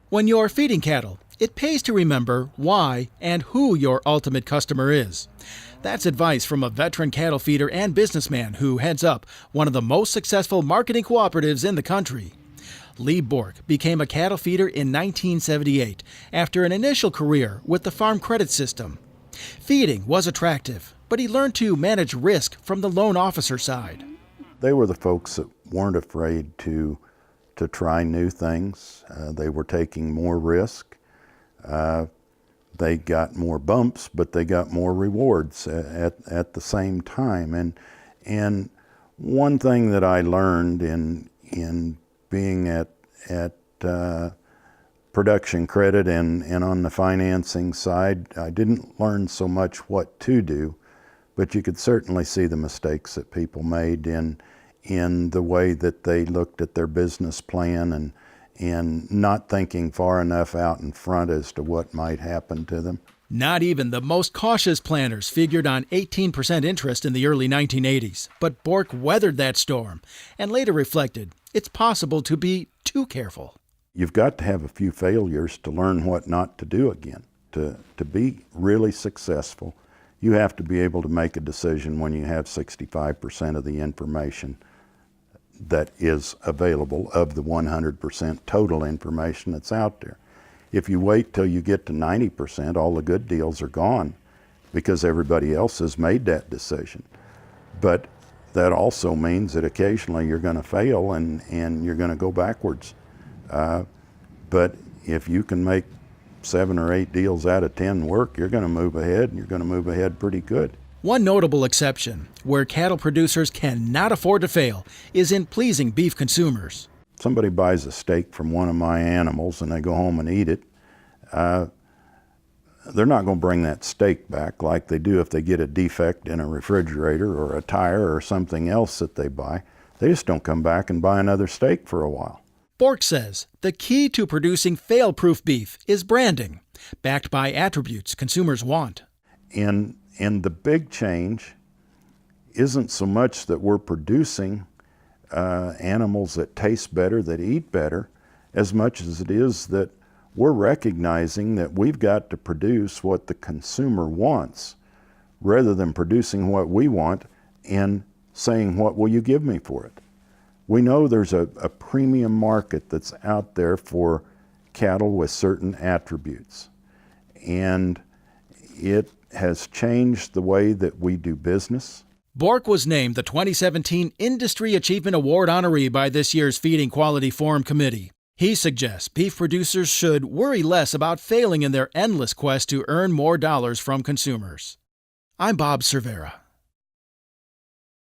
When you're feeding cattle, it pays to remember why and who your ultimate customer is. That's advice from a veteran cattle feeder and businessman who heads up one of the most successful marketing cooperatives in the country. Lee Bork became a cattle feeder in 1978 after an initial career with the Farm Credit System. Feeding was attractive, but he learned to manage risk from the loan officer side. They were the folks that weren't afraid to try new things. They were taking more risk. They got more bumps, but they got more rewards at the same time. And one thing that I learned in being at production credit and on the financing side, I didn't learn so much what to do, but you could certainly see the mistakes that people made in the way that they looked at their business plan and not thinking far enough out in front as to what might happen to them. Not even the most cautious planners figured on 18% interest in the early 1980s, but Bork weathered that storm and later reflected it's possible to be too careful. You've got to have a few failures to learn what not to do again. To be really successful, you have to be able to make a decision when you have 65% of the information that is available of the 100% total information that's out there. If you wait till you get to 90%, all the good deals are gone because everybody else has made that decision. But that also means that occasionally you're going to fail and you're going to go backwards. But if you can make 7 or 8 deals out of 10 work, you're going to move ahead, and you're going to move ahead pretty good. One notable exception, where cattle producers cannot afford to fail, is in pleasing beef consumers. Somebody buys a steak from one of my animals and they go home and eat it. They're not going to bring that steak back like they do if they get a defect in a refrigerator or a tire or something else that they buy. They just don't come back and buy another steak for a while. Bork says the key to producing fail-proof beef is branding, backed by attributes consumers want. And the big change isn't so much that we're producing animals that taste better, that eat better, as much as it is that we're recognizing that we've got to produce what the consumer wants rather than producing what we want and saying, what will you give me for it? We know there's a premium market that's out there for cattle with certain attributes, and it has changed the way that we do business. Bork was named the 2017 Industry Achievement Award honoree by this year's Feeding Quality Forum Committee. He suggests beef producers should worry less about failing in their endless quest to earn more dollars from consumers. I'm Bob Cervera.